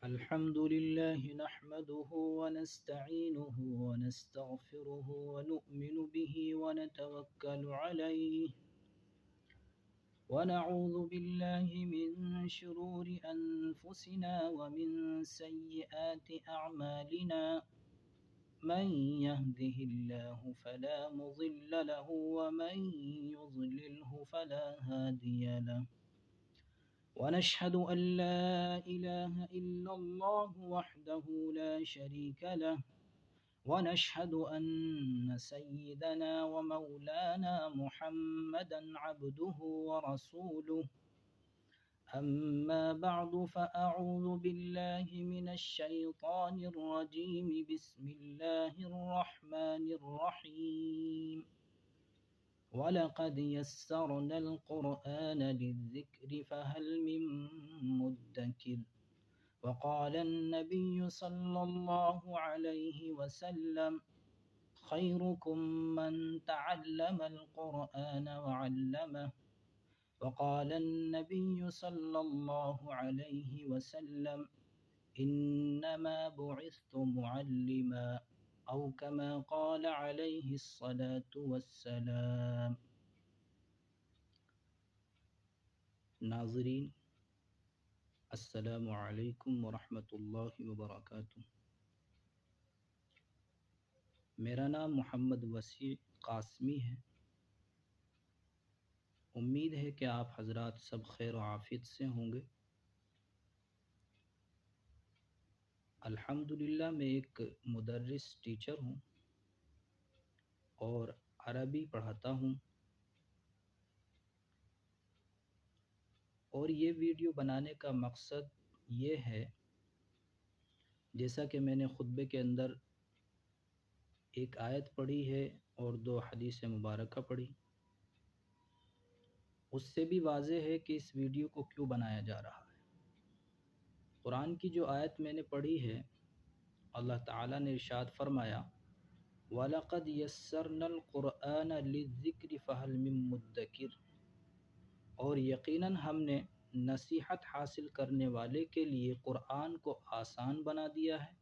الحمد لله نحمده ونستعينه ونستغفره ونؤمن به ونتوكل عليه ونعوذ بالله من شرور أنفسنا ومن سيئات أعمالنا من يهده الله فلا مضل له ومن يضلله فلا هادي له ونشهد أن لا إله إلا الله وحده لا شريك له ونشهد أن سيدنا ومولانا محمدا عبده ورسوله أما بعد فأعوذ بالله من الشيطان الرجيم بسم الله الرحمن الرحيم ولقد يسرنا القرآن للذكر فهل من مدكر وقال النبي صلى الله عليه وسلم خيركم من تعلم القرآن وعلمه وقال النبي صلى الله عليه وسلم إنما بعثت معلما أو كما قال عليه الصلاة والسلام. ناظرین السلام علیکم ورحمۃ اللہ وبرکاتہ. میرا نام محمد وسیع قاسمی ہے. امید ہے کہ آپ حضرات سب خیر و عافیت سے ہوں گے. الحمدللہ میں ایک مدرس ٹیچر ہوں اور عربی پڑھاتا ہوں، اور یہ ویڈیو بنانے کا مقصد یہ ہے، جیسا کہ میں نے خطبے کے اندر ایک آیت پڑھی ہے اور 2 حدیث مبارکہ پڑھی، اس سے بھی واضح ہے کہ اس ویڈیو کو کیوں بنایا جا رہا ہے. قرآن کی جو آیت میں نے پڑھی ہے، اللہ تعالیٰ نے ارشاد فرمایا وَلَقَدْ يَسَّرْنَا الْقُرْآنَ لِلذِّكْرِ فَهَلْ مِن مُدَّكِرٍ، اور یقیناً ہم نے نصیحت حاصل کرنے والے کے لیے قرآن کو آسان بنا دیا ہے.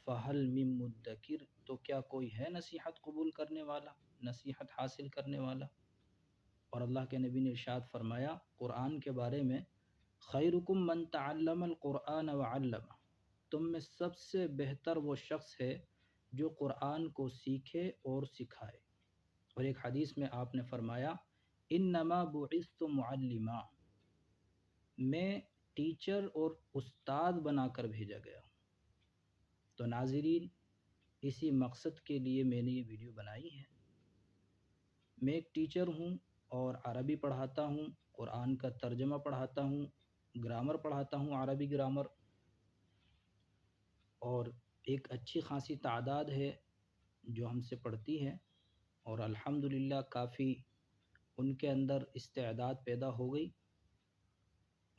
فَهَلْ مِن مُدَّكِرٍ، تو کیا کوئی ہے نصیحت قبول کرنے والا، نصیحت حاصل کرنے والا. اور اللہ کے نبی نے ارشاد فرمایا قرآن کے بارے میں خیرکم من تعلم القرآن وعلمہ، تم میں سب سے بہتر وہ شخص ہے جو قرآن کو سیکھے اور سکھائے. اور ایک حدیث میں آپ نے فرمایا انما بعثت معلما، میں ٹیچر اور استاد بنا کر بھیجا گیا. تو ناظرین اسی مقصد کے لیے میں نے یہ ویڈیو بنائی ہے. میں ایک ٹیچر ہوں اور عربی پڑھاتا ہوں، قرآن کا ترجمہ پڑھاتا ہوں، گرامر پڑھاتا ہوں، عربی گرامر، اور ایک اچھی خاصی تعداد ہے جو ہم سے پڑھتی ہے، اور الحمدللہ کافی ان کے اندر استعداد پیدا ہو گئی.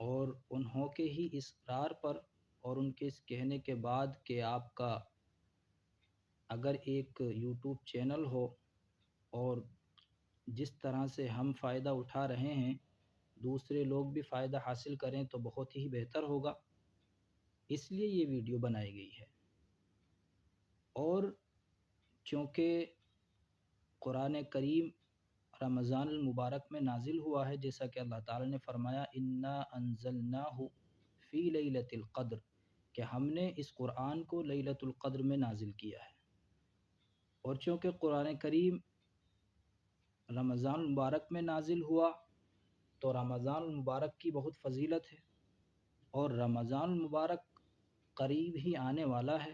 اور انہوں کے ہی اصرار پر اور ان کے اس کہنے کے بعد کہ آپ کا اگر ایک یوٹیوب چینل ہو اور جس طرح سے ہم فائدہ اٹھا رہے ہیں دوسرے لوگ بھی فائدہ حاصل کریں تو بہت ہی بہتر ہوگا، اس لیے یہ ویڈیو بنائی گئی ہے. اور چونکہ قرآن کریم رمضان المبارک میں نازل ہوا ہے، جیسا کہ اللہ تعالی نے فرمایا انا انزلناہ فی لیلۃ القدر، کہ ہم نے اس قرآن کو لیلۃ القدر میں نازل کیا ہے. اور چونکہ قرآن کریم رمضان المبارک میں نازل ہوا تو رمضان المبارک کی بہت فضیلت ہے، اور رمضان المبارک قریب ہی آنے والا ہے.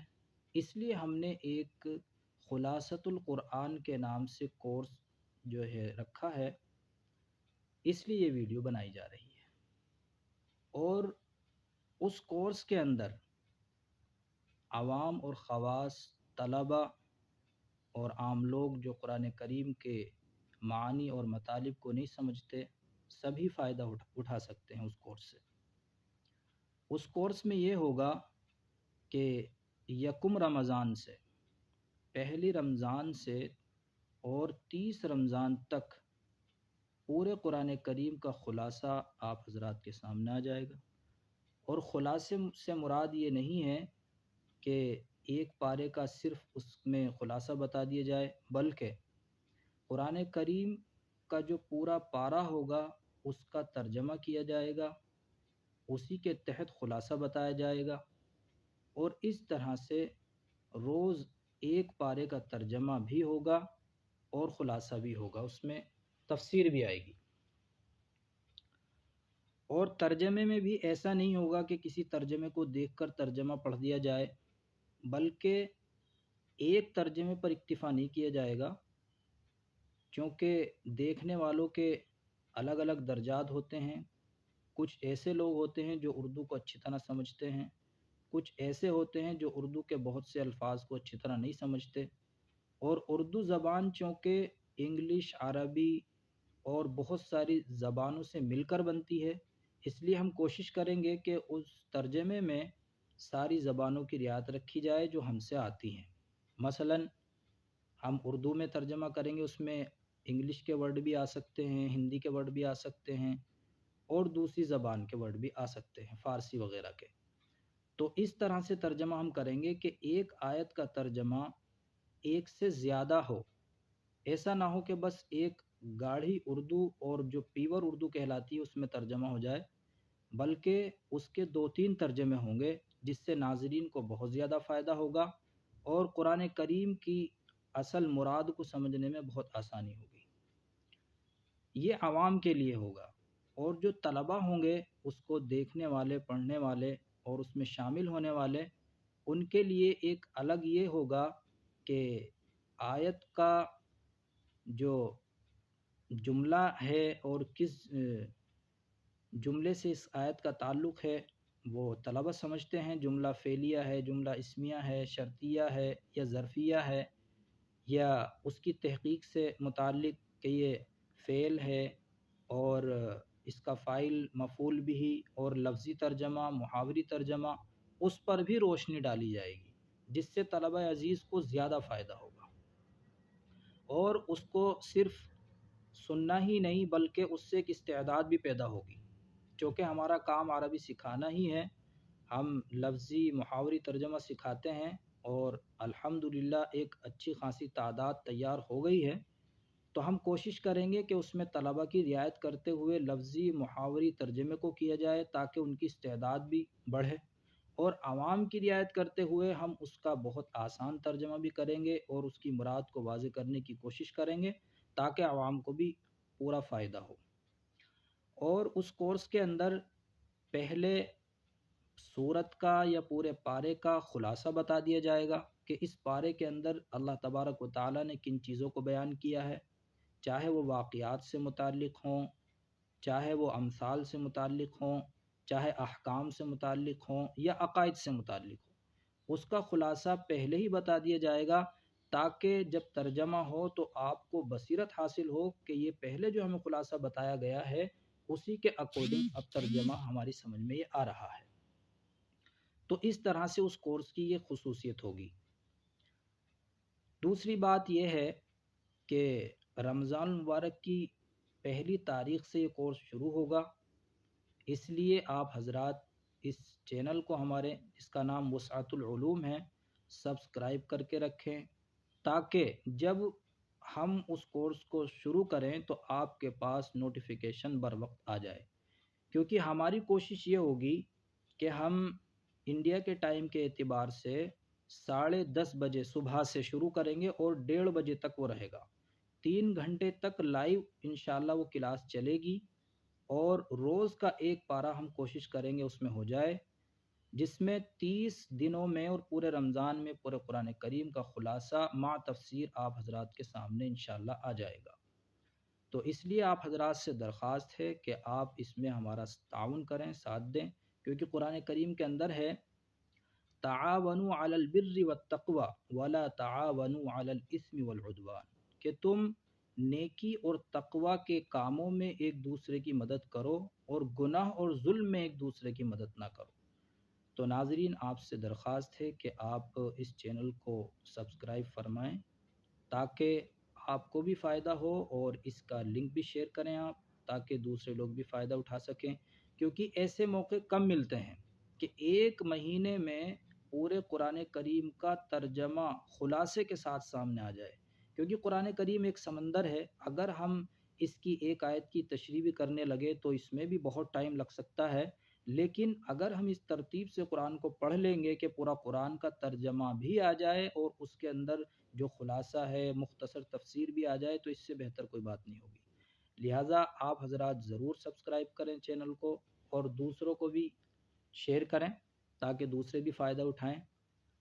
اس لیے ہم نے ایک خلاصۃ القرآن کے نام سے کورس جو ہے رکھا ہے، اس لیے یہ ویڈیو بنائی جا رہی ہے. اور اس کورس کے اندر عوام اور خواص، طلبہ اور عام لوگ جو قرآن کریم کے معانی اور مطالب کو نہیں سمجھتے، سبھی فائدہ اٹھا سکتے ہیں اس کورس سے. اس کورس میں یہ ہوگا کہ یکم رمضان سے، پہلی رمضان سے اور 30 رمضان تک پورے قرآن کریم کا خلاصہ آپ حضرات کے سامنے آ جائے گا. اور خلاصے سے مراد یہ نہیں ہے کہ ایک پارے کا صرف اس میں خلاصہ بتا دیا جائے، بلکہ قرآن کریم کا جو پورا پارہ ہوگا اس کا ترجمہ کیا جائے گا، اسی کے تحت خلاصہ بتایا جائے گا، اور اس طرح سے روز ایک پارے کا ترجمہ بھی ہوگا اور خلاصہ بھی ہوگا، اس میں تفسیر بھی آئے گی۔ اور ترجمے میں بھی ایسا نہیں ہوگا کہ کسی ترجمے کو دیکھ کر ترجمہ پڑھ دیا جائے، بلکہ ایک ترجمے پر اکتفا نہیں کیا جائے گا، کیونکہ دیکھنے والوں کے الگ الگ درجات ہوتے ہیں۔ کچھ ایسے لوگ ہوتے ہیں جو اردو کو اچھی طرح سمجھتے ہیں، کچھ ایسے ہوتے ہیں جو اردو کے بہت سے الفاظ کو اچھی طرح نہیں سمجھتے، اور اردو زبان چونکہ انگلش، عربی اور بہت ساری زبانوں سے مل کر بنتی ہے، اس لیے ہم کوشش کریں گے کہ اس ترجمے میں ساری زبانوں کی رعایت رکھی جائے جو ہم سے آتی ہیں۔ مثلا ہم اردو میں ترجمہ کریں گے، اس میں انگلش کے ورڈ بھی آ سکتے ہیں، ہندی کے ورڈ بھی آ سکتے ہیں، اور دوسری زبان کے ورڈ بھی آ سکتے ہیں، فارسی وغیرہ کے۔ تو اس طرح سے ترجمہ ہم کریں گے کہ ایک آیت کا ترجمہ ایک سے زیادہ ہو، ایسا نہ ہو کہ بس ایک گاڑھی اردو اور جو پیور اردو کہلاتی ہے اس میں ترجمہ ہو جائے، بلکہ اس کے دو تین ترجمے ہوں گے، جس سے ناظرین کو بہت زیادہ فائدہ ہوگا اور قرآن کریم کی اصل مراد کو سمجھنے میں بہت آسانی ہوگی۔ یہ عوام کے لیے ہوگا، اور جو طلبہ ہوں گے اس کو دیکھنے والے، پڑھنے والے اور اس میں شامل ہونے والے، ان کے لیے ایک الگ یہ ہوگا کہ آیت کا جو جملہ ہے اور کس جملے سے اس آیت کا تعلق ہے وہ طلبہ سمجھتے ہیں، جملہ فعلیہ ہے، جملہ اسمیہ ہے، شرطیہ ہے یا ظرفیہ ہے، یا اس کی تحقیق سے متعلق کہ یہ فعل ہے اور اس کا فاعل مفعول بھی، اور لفظی ترجمہ، محاوری ترجمہ، اس پر بھی روشنی ڈالی جائے گی، جس سے طلبہ عزیز کو زیادہ فائدہ ہوگا، اور اس کو صرف سننا ہی نہیں بلکہ اس سے ایک استعداد بھی پیدا ہوگی، چونکہ ہمارا کام عربی سکھانا ہی ہے، ہم لفظی محاوری ترجمہ سکھاتے ہیں، اور الحمدللہ ایک اچھی خاصی تعداد تیار ہو گئی ہے، تو ہم کوشش کریں گے کہ اس میں طلبہ کی رعایت کرتے ہوئے لفظی محاوری ترجمے کو کیا جائے تاکہ ان کی استعداد بھی بڑھے، اور عوام کی رعایت کرتے ہوئے ہم اس کا بہت آسان ترجمہ بھی کریں گے اور اس کی مراد کو واضح کرنے کی کوشش کریں گے تاکہ عوام کو بھی پورا فائدہ ہو۔ اور اس کورس کے اندر پہلے سورت کا یا پورے پارے کا خلاصہ بتا دیا جائے گا کہ اس پارے کے اندر اللہ تبارک و تعالیٰ نے کن چیزوں کو بیان کیا ہے، چاہے وہ واقعات سے متعلق ہوں، چاہے وہ امثال سے متعلق ہوں، چاہے احکام سے متعلق ہوں یا عقائد سے متعلق ہوں، اس کا خلاصہ پہلے ہی بتا دیا جائے گا تاکہ جب ترجمہ ہو تو آپ کو بصیرت حاصل ہو کہ یہ پہلے جو ہمیں خلاصہ بتایا گیا ہے اسی کے اکارڈنگ اب ترجمہ ہماری سمجھ میں یہ آ رہا ہے۔ تو اس طرح سے اس کورس کی یہ خصوصیت ہوگی۔ دوسری بات یہ ہے کہ رمضان المبارک کی پہلی تاریخ سے یہ کورس شروع ہوگا، اس لیے آپ حضرات اس چینل کو ہمارے، جس کا نام وسعت العلوم ہے، سبسکرائب کر کے رکھیں تاکہ جب ہم اس کورس کو شروع کریں تو آپ کے پاس نوٹیفیکیشن بر وقت آ جائے، کیونکہ ہماری کوشش یہ ہوگی کہ ہم انڈیا کے ٹائم کے اعتبار سے 10:30 بجے صبح سے شروع کریں گے اور 1:30 بجے تک وہ رہے گا، 3 گھنٹے تک لائیو انشاءاللہ وہ کلاس چلے گی، اور روز کا ایک پارہ ہم کوشش کریں گے اس میں ہو جائے، جس میں 30 دنوں میں اور پورے رمضان میں پورے قرآن کریم کا خلاصہ مع تفسیر آپ حضرات کے سامنے انشاءاللہ آ جائے گا۔ تو اس لیے آپ حضرات سے درخواست ہے کہ آپ اس میں ہمارا تعاون کریں، ساتھ دیں، کیونکہ قرآن کریم کے اندر ہے تعاونوا علی البر والتقوی ولا تعاونوا علی الاثم والعدوان، کہ تم نیکی اور تقوی کے کاموں میں ایک دوسرے کی مدد کرو اور گناہ اور ظلم میں ایک دوسرے کی مدد نہ کرو۔ تو ناظرین آپ سے درخواست ہے کہ آپ اس چینل کو سبسکرائب فرمائیں تاکہ آپ کو بھی فائدہ ہو، اور اس کا لنک بھی شیئر کریں آپ تاکہ دوسرے لوگ بھی فائدہ اٹھا سکیں، کیونکہ ایسے موقع کم ملتے ہیں۔ کہ ایک مہینے میں پورے قرآن کریم کا ترجمہ خلاصے کے ساتھ سامنے آ جائے، کیونکہ قرآن کریم ایک سمندر ہے، اگر ہم اس کی ایک آیت کی تشریح بھی کرنے لگے تو اس میں بھی بہت ٹائم لگ سکتا ہے، لیکن اگر ہم اس ترتیب سے قرآن کو پڑھ لیں گے کہ پورا قرآن کا ترجمہ بھی آ جائے اور اس کے اندر جو خلاصہ ہے مختصر تفسیر بھی آ جائے، تو اس سے بہتر کوئی بات نہیں ہوگی۔ لہٰذا آپ حضرات ضرور سبسکرائب کریں چینل کو، اور دوسروں کو بھی شیئر کریں تاکہ دوسرے بھی فائدہ اٹھائیں۔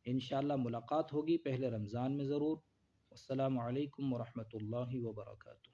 انشاءاللہ ملاقات ہوگی پہلے رمضان میں ضرور۔ السلام علیکم ورحمۃ اللہ وبرکاتہ۔